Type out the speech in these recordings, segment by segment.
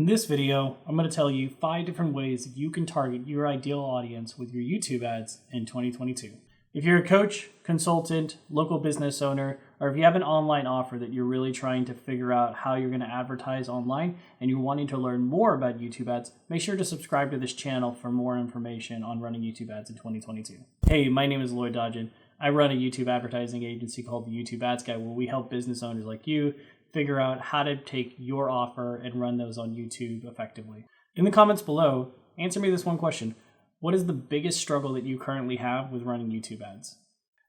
this video, I'm going to tell you 5 different ways that you can target your ideal audience with your YouTube ads in 2022. If you're a coach, consultant, local business owner, or if you have an online offer that you're really trying to figure out how you're going to advertise online and you're wanting to learn more about YouTube ads, make sure to subscribe to this channel for more information on running YouTube ads in 2022. Hey, my name is Lloyd Dodgen. I run a YouTube advertising agency called the YouTube Ads Guy, where we help business owners like you figure out how to take your offer and run those on YouTube effectively. In the comments below, answer me this one question. What is the biggest struggle that you currently have with running YouTube ads?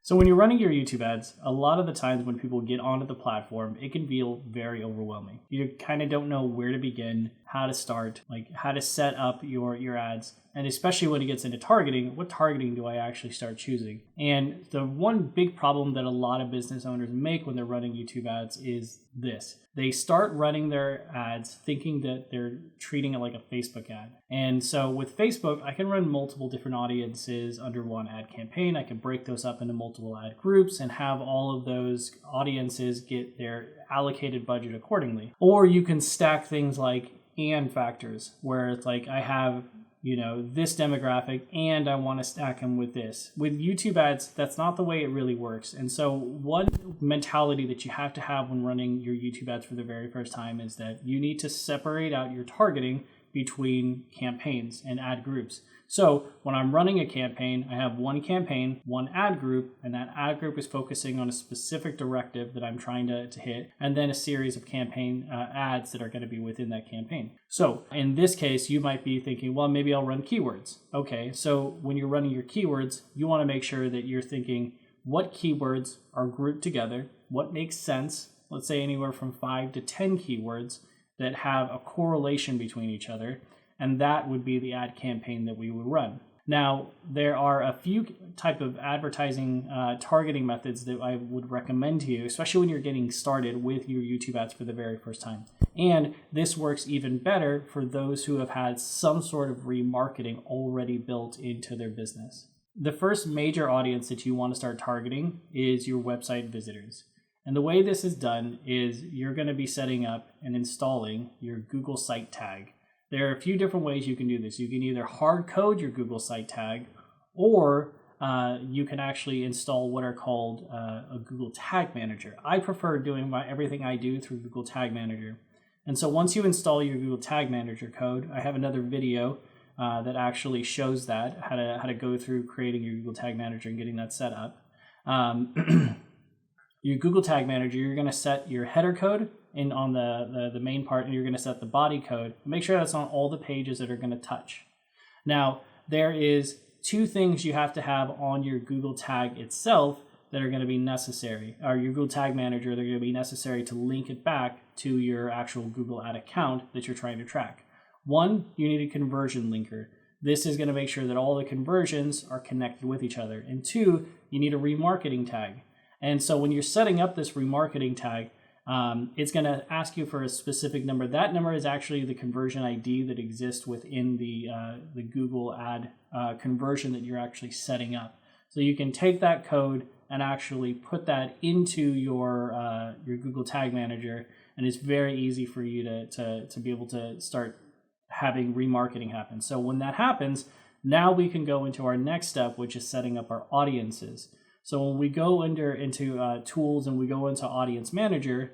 So when you're running your YouTube ads, a lot of the times when people get onto the platform, it can feel very overwhelming. You kind of don't know where to begin, how to start, like how to set up your ads. And especially when it gets into targeting, what targeting do I actually start choosing? And the one big problem that a lot of business owners make when they're running YouTube ads is this. They start running their ads thinking that they're treating it like a Facebook ad. And so with Facebook, I can run multiple different audiences under one ad campaign. I can break those up into multiple ad groups and have all of those audiences get their allocated budget accordingly. Or you can stack things like and factors, where it's like I have this demographic and I want to stack them with this. With YouTube ads, that's not the way it really works. And so one mentality that you have to have when running your YouTube ads for the very first time is that you need to separate out your targeting between campaigns and ad groups. So when I'm running a campaign, I have one campaign, one ad group, and that ad group is focusing on a specific directive that I'm trying to hit, and then a series of campaign ads that are going to be within that campaign. So in this case, you might be thinking, well, maybe I'll run keywords. Okay, so when you're running your keywords, you want to make sure that you're thinking what keywords are grouped together, what makes sense, let's say anywhere from 5 to 10 keywords that have a correlation between each other. And that would be the ad campaign that we would run. Now, there are a few type of advertising targeting methods that I would recommend to you, especially when you're getting started with your YouTube ads for the very first time. And this works even better for those who have had some sort of remarketing already built into their business. The first major audience that you want to start targeting is your website visitors. And the way this is done is you're going to be setting up and installing your Google site tag. There are a few different ways you can do this. You can either hard code your Google site tag, or you can actually install what are called a Google Tag Manager. I prefer doing everything I do through Google Tag Manager. And so once you install your Google Tag Manager code, I have another video that actually shows that, how to go through creating your Google Tag Manager and getting that set up. Your Google Tag Manager, you're going to set your header code in on the main part, and you're going to set the body code. Make sure that's on all the pages that are going to touch. Now, there is 2 things you have to have on your Google Tag itself that are going to be necessary, or your Google Tag Manager, they're going to be necessary to link it back to your actual Google ad account that you're trying to track. 1, you need a conversion linker. This is going to make sure that all the conversions are connected with each other. And 2, you need a remarketing tag. And so when you're setting up this remarketing tag, it's going to ask you for a specific number. That number is actually the conversion ID that exists within the Google ad conversion that you're actually setting up. So you can take that code and actually put that into your Google Tag Manager, and it's very easy for you to be able to start having remarketing happen. So when that happens, now we can go into our next step, which is setting up our audiences. So when we go into tools and we go into Audience Manager,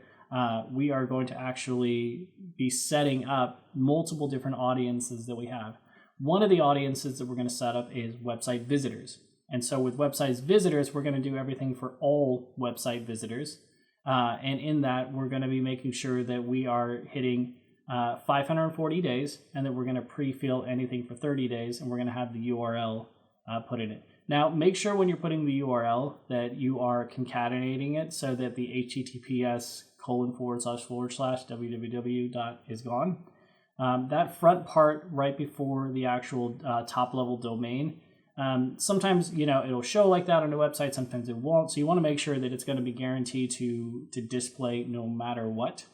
we are going to actually be setting up multiple different audiences that we have. One of the audiences that we're going to set up is website visitors. And so with website visitors, we're going to do everything for all website visitors. And in that, we're going to be making sure that we are hitting 540 days, and that we're going to pre-fill anything for 30 days, and we're going to have the URL put in it. Now, make sure when you're putting the URL that you are concatenating it so that the https://www. is gone. That front part right before the actual top level domain, sometimes it'll show like that on a website, sometimes it won't. So you want to make sure that it's going to be guaranteed to display no matter what.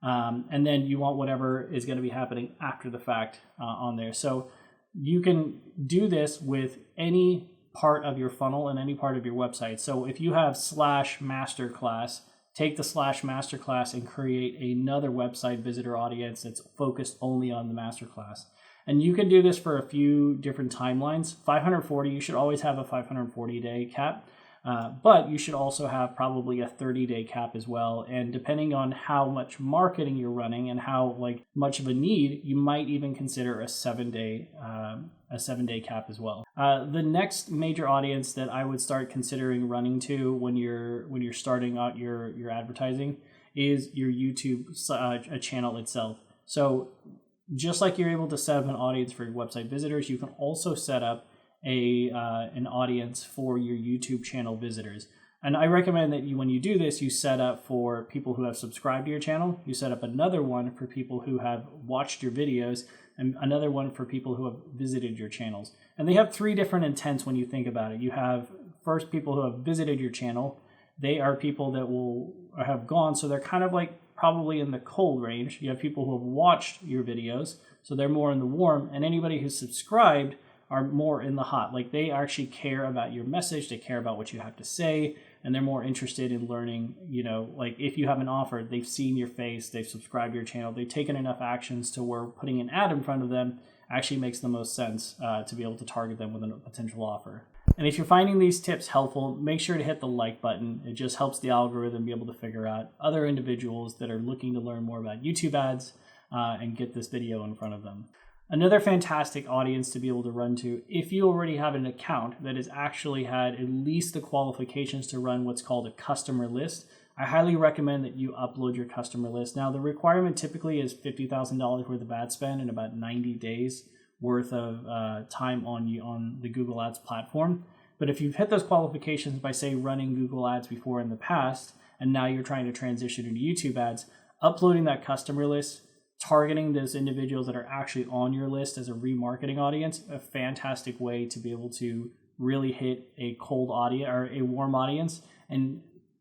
And then you want whatever is going to be happening after the fact on there. So you can do this with any part of your funnel and any part of your website. So if you have /masterclass take the /masterclass and create another website visitor audience that's focused only on the masterclass. And you can do this for a few different timelines. 540, you should always have a 540-day cap. But you should also have probably a 30-day cap as well. And depending on how much marketing you're running and how much of a need, you might even consider a 7-day cap as well. The next major audience that I would start considering running to when you're starting out your advertising is your YouTube channel itself. So just like you're able to set up an audience for your website visitors, you can also set up an audience for your YouTube channel visitors. And I recommend that when you do this, you set up for people who have subscribed to your channel, you set up another one for people who have watched your videos, and another one for people who have visited your channels. And they have 3 different intents when you think about it. You have first people who have visited your channel. They are people that will have gone, so they're kind of probably in the cold range. You have people who have watched your videos, so they're more in the warm, and anybody who's subscribed are more in the hot. They actually care about your message, they care about what you have to say, and they're more interested in learning, if you have an offer, they've seen your face, they've subscribed to your channel, they've taken enough actions to where putting an ad in front of them actually makes the most sense to be able to target them with a potential offer. And if you're finding these tips helpful, make sure to hit the like button. It just helps the algorithm be able to figure out other individuals that are looking to learn more about YouTube ads and get this video in front of them. Another fantastic audience to be able to run to, if you already have an account that has actually had at least the qualifications to run what's called a customer list, I highly recommend that you upload your customer list. Now, the requirement typically is $50,000 worth of ad spend and about 90 days worth of time on the Google Ads platform. But if you've hit those qualifications by, say, running Google Ads before in the past, and now you're trying to transition into YouTube ads, uploading that customer list, targeting those individuals that are actually on your list as a remarketing audience, a fantastic way to be able to really hit a cold audience or a warm audience. And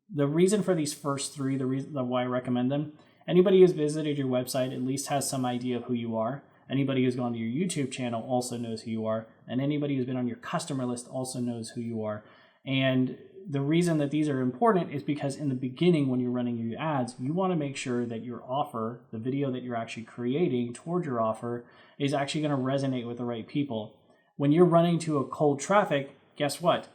the reason for these first 3, the reason why I recommend them, anybody who's visited your website at least has some idea of who you are. Anybody who's gone to your YouTube channel also knows who you are. And anybody who's been on your customer list also knows who you are. And the reason that these are important is because in the beginning, when you're running your ads, you want to make sure that your offer, the video that you're actually creating toward your offer, is actually going to resonate with the right people. When you're running to a cold traffic, guess what?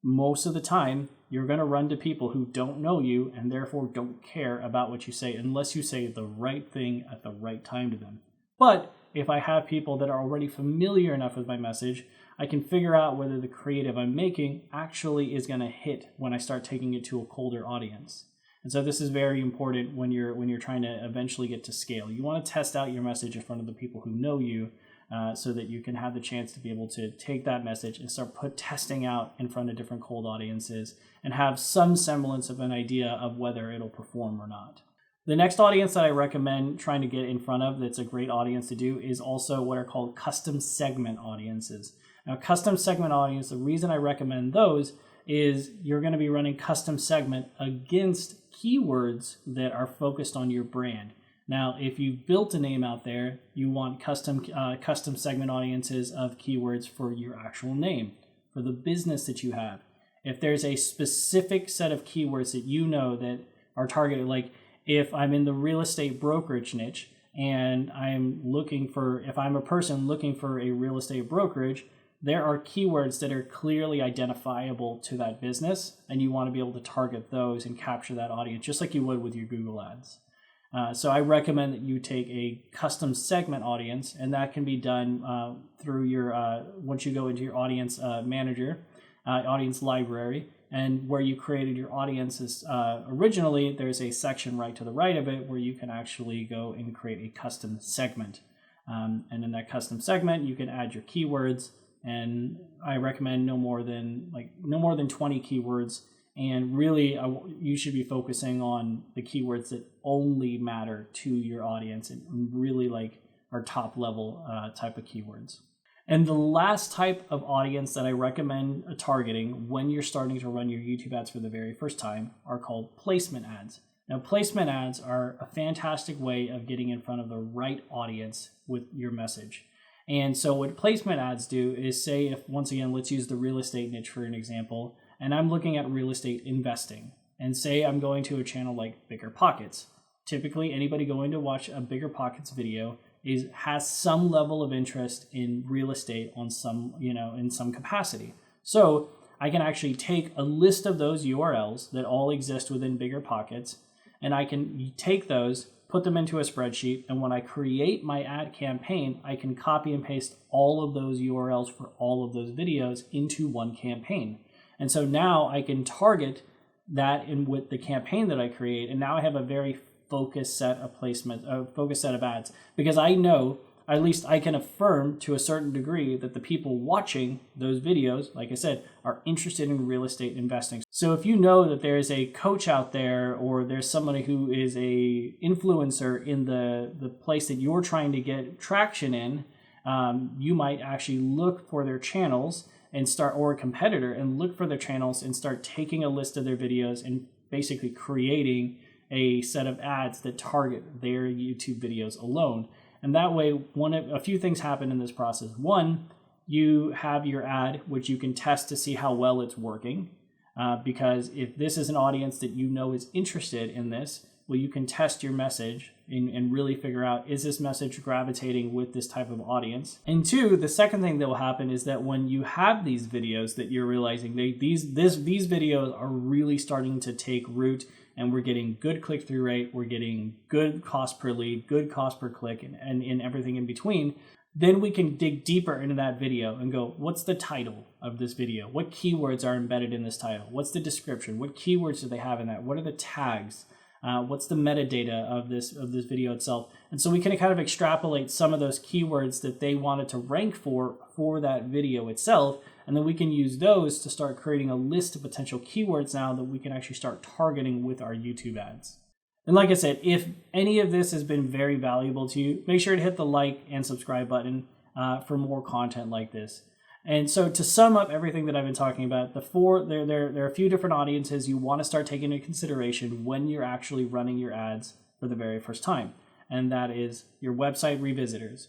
Most of the time, you're going to run to people who don't know you and therefore don't care about what you say unless you say the right thing at the right time to them. But if I have people that are already familiar enough with my message, I can figure out whether the creative I'm making actually is going to hit when I start taking it to a colder audience. And so this is very important when you're trying to eventually get to scale. You want to test out your message in front of the people who know you so that you can have the chance to be able to take that message and start testing out in front of different cold audiences and have some semblance of an idea of whether it'll perform or not. The next audience that I recommend trying to get in front of that's a great audience to do is also what are called custom segment audiences. Now, custom segment audience, the reason I recommend those is you're going to be running custom segment against keywords that are focused on your brand. Now, if you've built a name out there, you want custom segment audiences of keywords for your actual name, for the business that you have. If there's a specific set of keywords that you know that are targeted, like if I'm in the real estate brokerage niche and if I'm a person looking for a real estate brokerage, there are keywords that are clearly identifiable to that business, and you want to be able to target those and capture that audience just like you would with your Google Ads. So I recommend that you take a custom segment audience, and that can be done through your, once you go into your audience manager, audience library, and where you created your audiences originally, there's a section right to the right of it where you can actually go and create a custom segment. And in that custom segment, you can add your keywords, and I recommend no more than 20 keywords. And really, you should be focusing on the keywords that only matter to your audience and really are top level type of keywords. And the last type of audience that I recommend targeting when you're starting to run your YouTube ads for the very first time are called placement ads. Now, placement ads are a fantastic way of getting in front of the right audience with your message. And so what placement ads do is say, if once again, let's use the real estate niche for an example, and I'm looking at real estate investing. And say I'm going to a channel like Bigger Pockets. Typically, anybody going to watch a Bigger Pockets video has some level of interest in real estate on some, in some capacity. So I can actually take a list of those URLs that all exist within Bigger Pockets, and I can take those, put them into a spreadsheet, and when I create my ad campaign, I can copy and paste all of those URLs for all of those videos into one campaign. And so now I can target that in with the campaign that I create, and now I have a very focused set of placement, a focused set of ads, because I know, at least I can affirm to a certain degree, that the people watching those videos, like I said, are interested in real estate investing. So if you know that there is a coach out there, or there's somebody who is a influencer in the place that you're trying to get traction in, you might actually look for their channels and start, or a competitor, and look for their channels and start taking a list of their videos and basically creating a set of ads that target their YouTube videos alone. And that way, a few things happen in this process. One, you have your ad, which you can test to see how well it's working. Because if this is an audience that you know is interested in this, well, you can test your message and really figure out, is this message gravitating with this type of audience? And two, the second thing that will happen is that when you have these videos that you're realizing these videos are really starting to take root, and we're getting good click-through rate, we're getting good cost per lead, good cost per click, and in everything in between, then we can dig deeper into that video and go, what's the title of this video? What keywords are embedded in this title? What's the description? What keywords do they have in that? What are the tags? What's the metadata of this video itself? And so we can kind of extrapolate some of those keywords that they wanted to rank for that video itself, and then we can use those to start creating a list of potential keywords now that we can actually start targeting with our YouTube ads. And like I said, if any of this has been very valuable to you, make sure to hit the like and subscribe button for more content like this. And so to sum up everything that I've been talking about, there are a few different audiences you want to start taking into consideration when you're actually running your ads for the very first time. And that is your website revisitors.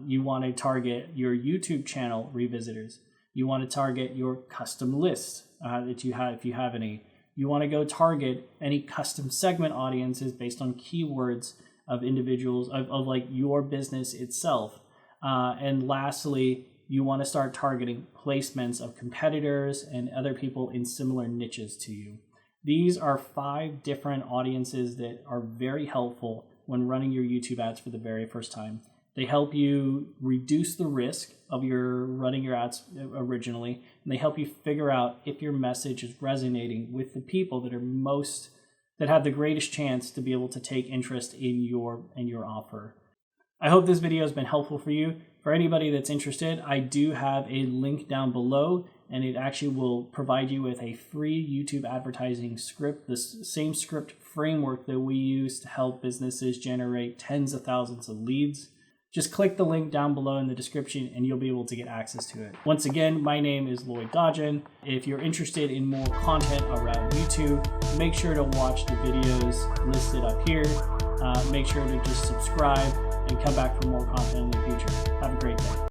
You want to target your YouTube channel revisitors. You want to target your custom lists that you have, if you have any. You want to go target any custom segment audiences based on keywords of individuals, of like your business itself. And lastly, you want to start targeting placements of competitors and other people in similar niches to you. These are 5 different audiences that are very helpful when running your YouTube ads for the very first time. They help you reduce the risk of your running your ads originally, and they help you figure out if your message is resonating with the people that have the greatest chance to be able to take interest in your offer. I hope this video has been helpful for you. For anybody that's interested, I do have a link down below, and it actually will provide you with a free YouTube advertising script, the same script framework that we use to help businesses generate tens of thousands of leads. Just click the link down below in the description and you'll be able to get access to it. Once again, my name is Lloyd Dodgen. If you're interested in more content around YouTube, make sure to watch the videos listed up here. Make sure to just subscribe and come back for more content in the future. Have a great day.